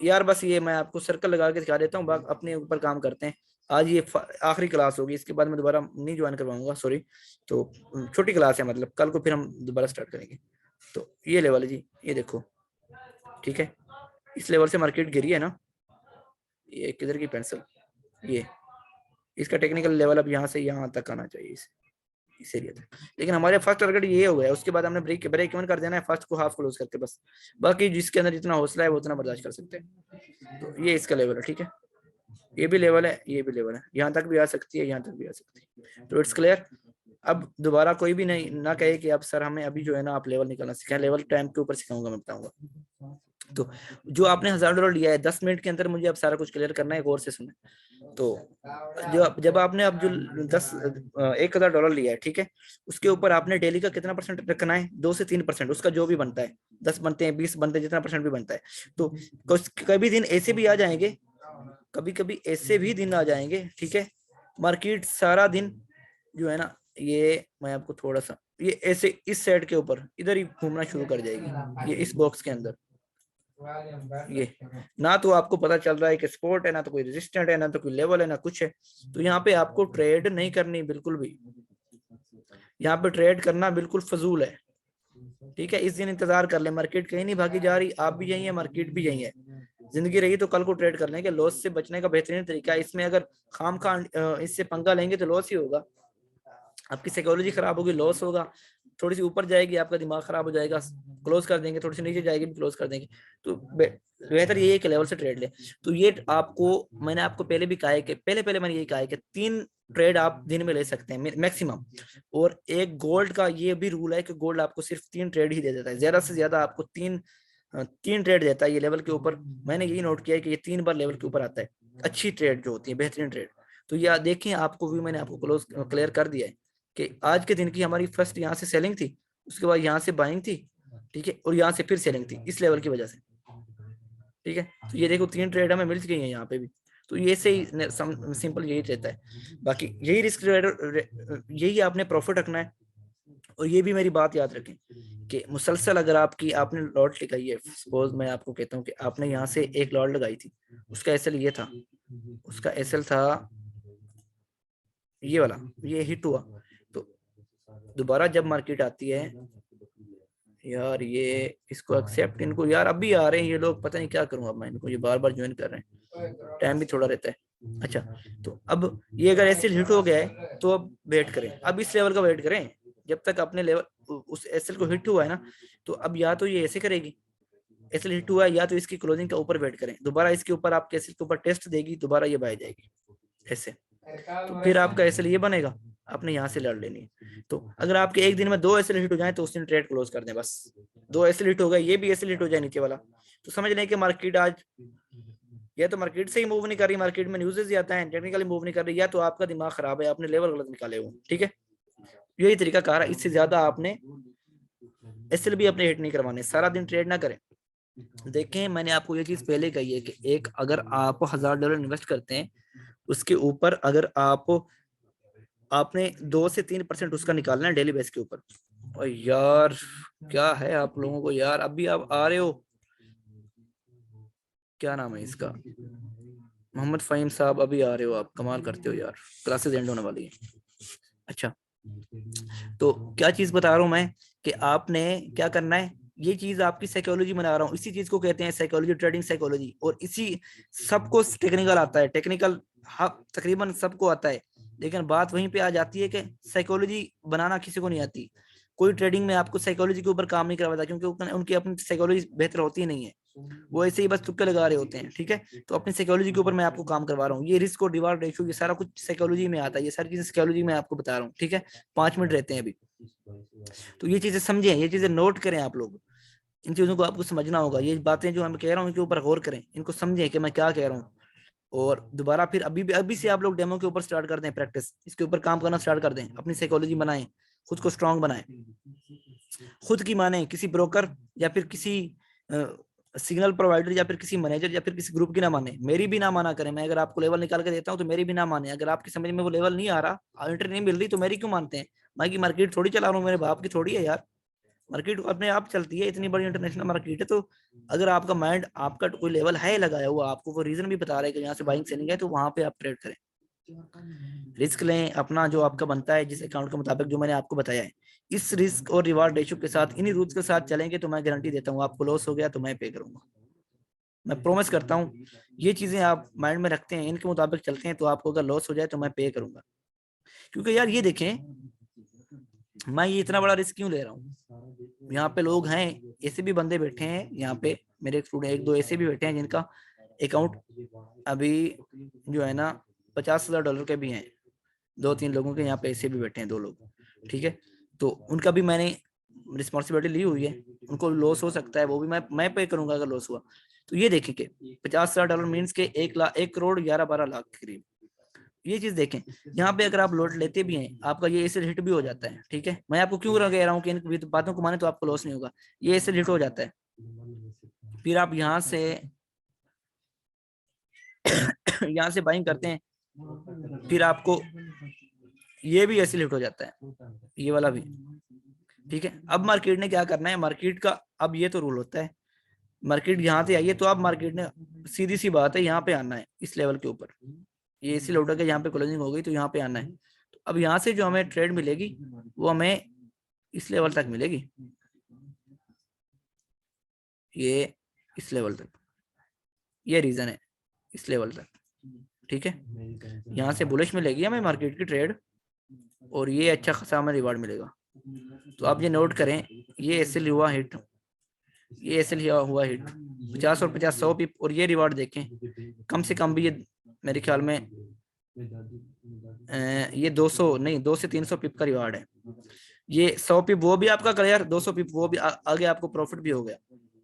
यार बस ये मैं आपको सर्कल लगा के दिखा देता हूँ, अपने ऊपर काम करते हैं। आज ये आखिरी क्लास होगी, इसके बाद मैं दोबारा नहीं ज्वाइन करवाऊंगा, सॉरी। तो छोटी क्लास है, मतलब कल को फिर हम दोबारा स्टार्ट करेंगे। तो ये लेवल है जी, ये देखो, ठीक है। इस लेवल से मार्केट गिरी है ना, ये किधर की पेंसिल, ये इसका टेक्निकल लेवल अब यहाँ से यहाँ तक आना चाहिए, इस एरिया तक। लेकिन हमारे फर्स्ट टारगेट ये हो गया, उसके बाद हमने ब्रेक इवन कर देना है, फर्स्ट को हाफ क्लोज करके बस। बाकी जिसके अंदर जितना हौसला है वो उतना बर्दाश्त कर सकते हैं। तो ये इसका लेवल है, ठीक है। ये भी लेवल है, ये भी लेवल है, यहाँ तक भी आ सकती है, यहाँ तक भी आ सकती है। तो इट्स क्लियर। अब दोबारा कोई भी नहीं ना कहे कि अब सर हमें अभी जो है ना आप लेवल निकालना सिखाएं, लेवल टाइम के ऊपर सिखाऊंगा, मैं बताऊंगा। तो जो आपने $1000 लिया है 10 मिनट के अंदर, मुझे अब सारा कुछ क्लियर करना है, गौर से सुने। तो जो जब आपने अब जो $1000 लिया है, ठीक है, उसके ऊपर आपने डेली का कितना परसेंट रखना है, 2 से 3%, उसका जो भी बनता है, 10 बनते हैं, 20 बनते हैं, जितना परसेंट भी बनता है। तो कभी दिन ऐसे भी आ जाएंगे, कभी कभी ऐसे भी दिन आ जाएंगे, ठीक है, मार्केट सारा दिन जो है ना, ये मैं आपको थोड़ा सा, ये ऐसे इस साइड के ऊपर इधर ही घूमना शुरू कर जाएगी, ये इस बॉक्स के अंदर। ये ना तो आपको पता चल रहा है कि सपोर्ट है, ना तो कोई रेजिस्टेंट है, ना तो कोई लेवल है, ना कुछ है। तो यहाँ पे आपको ट्रेड नहीं करनी बिल्कुल भी, यहाँ पे ट्रेड करना बिल्कुल फजूल है, ठीक है। इस दिन इंतजार कर ले, मार्केट कहीं नहीं भागी जा रही, आप भी यही है, मार्केट भी यही है। जिंदगी रही तो कल को ट्रेड करने के, लॉस से बचने का बेहतरीन तरीका है। इसमें अगर खाम खा इससे पंगा लेंगे तो लॉस ही होगा, आपकी साइकोलॉजी खराब होगी, लॉस होगा। थोड़ी सी ऊपर जाएगी आपका दिमाग खराब हो जाएगा, क्लोज कर देंगे, थोड़ी सी नीचे जाएगी भी क्लोज कर देंगे। तो बेहतर ये है कि लेवल से ट्रेड ले। तो ये आपको, मैंने आपको पहले भी कहा है कि पहले मैंने यही कहा है कि 3 ट्रेड आप दिन में ले सकते हैं मैक्सिमम। और एक गोल्ड का ये भी रूल है कि गोल्ड आपको सिर्फ 3 ट्रेड ही दे देता है, ज्यादा से ज्यादा आपको 3 ट्रेड देता है ये लेवल के ऊपर। मैंने यही नोट किया है कि ये 3 बार लेवल के ऊपर आता है, अच्छी ट्रेड जो होती है, बेहतरीन ट्रेड। तो ये देखें, आपको भी मैंने आपको क्लोज क्लियर कर दिया है कि आज के दिन की हमारी फर्स्ट यहाँ से सेलिंग थी, उसके बाद यहाँ से बाइंग थी, ठीक है, और यहाँ से फिर सेलिंग थी इस लेवल की वजह से, ठीक है। तो ये देखो 3 ट्रेड हमें मिल गई है यहाँ पे भी। तो ये से ही सिंपल यही रहता है। बाकी यही रिस्क, यही आपने प्रॉफिट रखना है। और ये भी मेरी बात याद रखें कि मुसलसल अगर आपने लॉट लगाई है, सपोज मैं आपको कहता हूँ कि आपने यहाँ से एक लॉट लगाई थी, उसका एसएल ये था, उसका एसएल था ये वाला, ये हिट हुआ। तो दोबारा जब मार्केट आती है यार, ये इसको एक्सेप्ट, इनको यार अभी आ रहे हैं ये लोग, पता नहीं क्या करूं अब मैं इनको, ये बार बार ज्वाइन कर रहे हैं, टाइम भी थोड़ा रहता है। अच्छा, तो अब ये अगर एसएल हिट हो गया है तो अब वेट करें, अब इस लेवल का वेट करें जब तक अपने लेवल उस एसएल को हिट हुआ है ना। तो अब या तो ये ऐसे करेगी, एसएल हिट हुआ है, या तो इसकी क्लोजिंग का ऊपर वेट करें, दोबारा इसके ऊपर आपके एसएल के ऊपर टेस्ट देगी, दोबारा ये बाय जाएगी ऐसे। तो फिर आपका एसएल ये बनेगा, आपने यहाँ से लड़ लेनी है। तो अगर आपके एक दिन में 2 एसएल हिट हो जाए तो उस दिन ट्रेड क्लोज कर दें बस। 2 एसएल हिट हो गए, ये भी एसएल हिट हो जाए नीचे वाला, तो समझ लें कि मार्केट आज या तो मार्केट से ही मूव नहीं कर रही, मार्केट में न्यूज़ आता है, टेक्निकली मूव नहीं कर रही, या तो आपका दिमाग खराब है, आपने लेवल गलत निकाले हुए, ठीक है। यही तरीका कार है, इससे ज्यादा आपने एसएल भी अपने हिट नहीं करवाने, सारा दिन ट्रेड ना करें। देखें, मैंने आपको ये चीज पहले कही है कि एक अगर आप $1000 इन्वेस्ट करते हैं, उसके ऊपर अगर आपने 2 से 3% उसका निकालना है डेली बेस के ऊपर। और यार क्या है आप लोगों को यार, अभी आप आ रहे हो, क्या नाम है इसका, मोहम्मद फहीम साहब, अभी आ रहे हो आप, कमाल करते हो यार, क्लासेस एंड होने वाली है। अच्छा, तो क्या चीज बता रहा हूं मैं कि आपने क्या करना है, ये चीज आपकी साइकोलॉजी बना रहा हूँ, इसी चीज को कहते हैं साइकोलॉजी, ट्रेडिंग साइकोलॉजी। और इसी सबको टेक्निकल आता है, टेक्निकल तकरीबन सबको आता है, लेकिन बात वहीं पे आ जाती है कि साइकोलॉजी बनाना किसी को नहीं आती। कोई ट्रेडिंग में आपको साइकोलॉजी के ऊपर काम नहीं करवाता, क्योंकि उनकी अपनी साइकोलॉजी बेहतर होती नहीं है, वो ऐसे ही बस तुक्के लगा रहे होते हैं, ठीक है। तो अपनी साइकोलॉजी के ऊपर मैं आपको काम करवा रहा हूँ, ये रिस्क और रिवार्ड रेशियो, ये सारा कुछ साइकोलॉजी में आता है, ये सारी चीजें साइकोलॉजी में आपको बता रहा हूँ, ठीक है। 5 मिनट रहते हैं अभी। तो ये चीजें समझें, ये चीजें नोट करें आप लोग, इन चीजों को आपको समझना होगा। ये बातें जो मैं कह रहा हूँ इनके ऊपर गौर करें, इनको समझें कि मैं क्या कह रहा हूँ। और दोबारा फिर अभी से आप लोग डेमो के ऊपर स्टार्ट कर दें, प्रैक्टिस इसके ऊपर काम करना स्टार्ट कर दें, अपनी साइकोलॉजी बनाएं, खुद को स्ट्रांग बनाएं, खुद की माने, किसी ब्रोकर या फिर किसी सिग्नल प्रोवाइडर या फिर किसी मैनेजर या फिर किसी ग्रुप की ना माने, मेरी भी ना माना करें। मैं अगर आपको लेवल निकाल के देता हूँ तो मेरी भी ना माने। अगर आपकी समझ में वो लेवल नहीं आ रहा, एंट्री नहीं मिल रही, तो मेरी क्यों मानते हैं? मैं की मार्केट थोड़ी चला रहा हूँ, मेरे बाप की थोड़ी है यार। मार्केट अपने आप चलती है, इतनी बड़ी इंटरनेशनल मार्केट है। तो अगर आपका माइंड, आपका कोई लेवल है लगाया हुआ, आपको वो रीजन भी बता रहा है कि यहाँ से बाइंग सेलिंग है, तो वहां पे आप ट्रेड करें, रिस्क लें अपना जो आपका बनता है जिस अकाउंट के मुताबिक जो मैंने आपको बताया है। इस रिस्क और रिवार्ड रेशियो के साथ, इन्हीं रूल्स के साथ चलेंगे तो मैं गारंटी देता हूँ आपको लॉस हो गया तो मैं पे करूंगा, मैं प्रॉमिस करता हूँ। ये चीजें आप माइंड में रखते हैं, इनके मुताबिक चलते हैं, तो आपको अगर लॉस हो जाए तो मैं पे करूंगा। क्योंकि यार ये देखें, मैं ये इतना बड़ा रिस्क क्यों ले रहा हूँ? यहाँ पे लोग हैं, ऐसे भी बंदे बैठे हैं यहाँ पे, मेरे स्टूडेंट एक दो ऐसे भी बैठे हैं जिनका अकाउंट अभी जो है ना $50,000 के भी हैं। 2-3 लोगों के यहाँ पे ऐसे भी बैठे हैं, 2 लोग, ठीक है। तो उनका भी मैंने रिस्पॉन्सिबिलिटी ली हुई है, उनको लॉस हो सकता है, वो भी मैं पे करूंगा अगर लॉस हुआ। तो ये देखें कि $50,000 मीन्स के 1,00,00,000 1,12 लाख के करीब। ये चीज देखें, यहाँ पे अगर आप लोट लेते भी हैं, आपका ये ऐसे हिट भी हो जाता है, ठीक है। मैं आपको क्यों कह रहा हूँ कि इन बातों को माने तो आपको लॉस नहीं होगा, ये ऐसे हिट हो जाता है। फिर आप यहाँ से यहाँ से बाइंग करते हैं, फिर आपको ये भी ऐसे हिट हो जाता है, ये वाला भी, ठीक है। अब मार्केट ने क्या करना है, मार्केट का अब ये तो रूल होता है, मार्केट यहाँ से आई है तो अब मार्केट ने सीधी सी बात है यहाँ पे आना है, इस लेवल के ऊपर। ये इसी लोडर के यहाँ पे क्लोजिंग हो गई तो यहाँ पे आना है। तो अब यहाँ से जो हमें ट्रेड मिलेगी वो हमें इस लेवल तक मिलेगी, ये इस लेवल तक, ये रीजन है इस लेवल तक, ठीक है। यहाँ से बुलिश मिलेगी हमें मार्केट की ट्रेड, और ये अच्छा खासा हमें रिवार्ड मिलेगा। तो आप ये नोट करें, ये ऐसे हुआ हिट, ये ऐसे हुआ हिट 50 और 50 100 पिप, और ये रिवार्ड देखें कम से कम भी ये मेरे ख्याल में ये 200 नहीं 200 से 300 पिप का रिवार्ड है। ये 100 पिप वो भी आपका क्लियर, 200 पिप वो भी आगे आपको प्रॉफिट भी हो गया।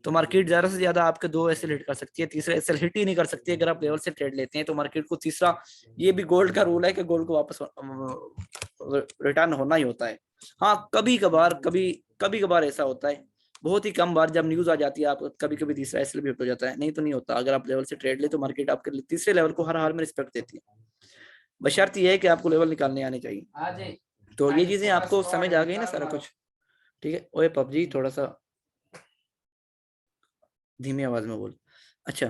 तो मार्केट ज्यादा से ज्यादा आपके 2 एसएल हिट कर सकती है, तीसरा एसएल हिट ही नहीं कर सकती। अगर आप लेवल से ट्रेड लेते हैं तो मार्केट को तीसरा, ये भी गोल्ड का रूल है कि गोल्ड को वापस रिटर्न होना ही होता है। हाँ कभी कभार कभी कभार ऐसा होता है, बहुत ही कम बार जब न्यूज आ जाती है आप, कभी कभी तीसरा एसएल भी हिट हो जाता है, नहीं तो नहीं होता। अगर आप लेवल से ट्रेड ले तो मार्केट आपके तीसरे लेवल को हर हाल में रिस्पेक्ट देती है, बशर्त ये है कि आपको लेवल निकालने आने चाहिए। तो ये चीजें आपको समझ आ गई ना सारा कुछ, ठीक है। ओए पबजी थोड़ा सा धीमी आवाज में बोल। अच्छा,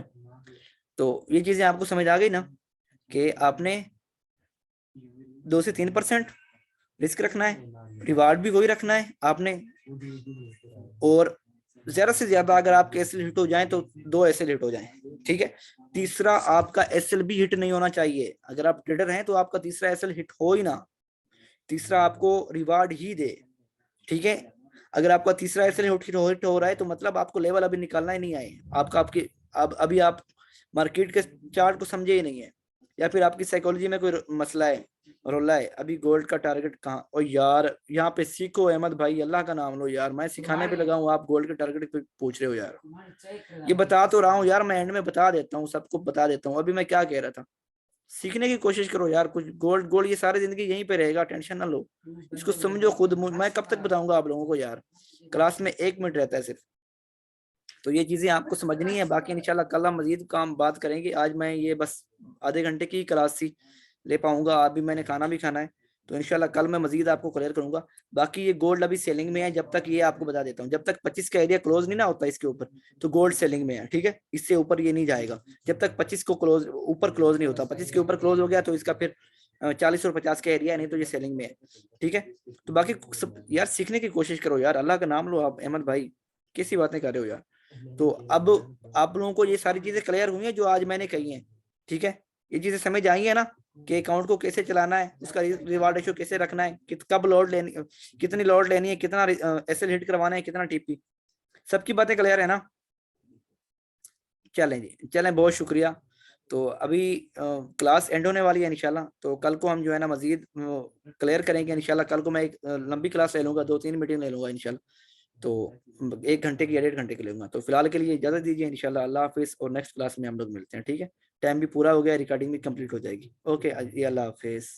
तो ये चीजें आपको समझ आ गई ना कि आपने 2 से 3% रिस्क रखना है, रिवार्ड भी वही रखना है आपने, और ज्यादा से ज्यादा अगर आपके एसएल हिट हो जाए तो 2 एसएल हिट हो जाए, ठीक है। तीसरा आपका एसएल भी हिट नहीं होना चाहिए। अगर आप ट्रेडर हैं तो आपका तीसरा एसएल हिट हो ही ना, तीसरा आपको रिवार्ड ही दे, ठीक है। अगर आपका तीसरा एसएल हिट हो रहा है तो मतलब आपको लेवल अभी निकालना ही नहीं आए, आपका आपके अब अभी आप मार्केट के चार्ट को समझे ही नहीं है, या फिर आपकी साइकोलॉजी में कोई मसला है, रोला है। अभी गोल्ड का टारगेट कहाँ, और यार यहाँ पे सीखो अहमद भाई, अल्लाह का नाम लो यार, मैं सिखाने पे लगा हूँ, आप गोल्ड के टारगेट पे पूछ रहे हो यार। ये बता तो रहा हूँ यार, मैं एंड में बता देता हूँ, सबको बता देता हूँ। अभी मैं क्या कह रहा था, सीखने की कोशिश करो यार कुछ। गोल्ड गोल्ड ये सारी जिंदगी यहीं पे रहेगा, टेंशन ना लो, इसको समझो खुद। मैं कब तक बताऊंगा आप लोगों को यार, क्लास में 1 मिनट रहता है सिर्फ। तो ये चीजें आपको समझनी है, बाकी इंशाल्लाह कल हम मजीद काम बात करेंगे। आज मैं ये बस आधे घंटे की क्लास सी ले पाऊंगा, अभी मैंने खाना भी खाना है, तो इंशाल्लाह कल मैं मजीद आपको क्लियर करूंगा। बाकी ये गोल्ड अभी सेलिंग में है, जब तक ये आपको बता देता हूँ, जब तक 25 का एरिया क्लोज नहीं ना होता इसके ऊपर, तो गोल्ड सेलिंग में है, ठीक है। इससे ऊपर ये नहीं जाएगा जब तक 25 को क्लोज ऊपर क्लोज नहीं होता। 25 के ऊपर क्लोज हो गया तो इसका फिर 40 और 50 का एरिया है, नहीं तो ये सेलिंग में है, ठीक है। तो बाकी सब यार सीखने की कोशिश करो यार, अल्लाह का नाम लो आप अहमद भाई, कैसी बातें कर रहे हो यार। तो अब आप लोगों को ये सारी चीजें क्लियर हुई हैं जो आज मैंने कही हैं, ठीक है। ये चीजें समझ आई है ना कि अकाउंट को कैसे चलाना है, उसका रिवार्ड रेशियो कैसे रखना है, कब लोड लेनी, कितनी लोड लेनी है, कितना एसएल हिट करवाना है, कितना टीपी, सबकी बातें क्लियर है ना। चलें जी, चलें, बहुत शुक्रिया। तो अभी क्लास एंड होने वाली है इंशाल्लाह, तो कल को हम जो है ना मजीद क्लियर करेंगे इंशाल्लाह। कल को मैं एक लंबी क्लास ले लूंगा, 2-3 मीटिंग ले लूंगा इंशाल्लाह। तो 1 घंटे की या 1.5 घंटे की लूंगा। तो फिलहाल के लिए इजाजत दीजिए इंशाल्लाह। अल्लाह हाफिज, और नेक्स्ट क्लास में हम लोग मिलते हैं, ठीक है। टाइम भी पूरा हो गया, रिकॉर्डिंग भी कंप्लीट हो जाएगी। ओके, अल्लाह हाफिज।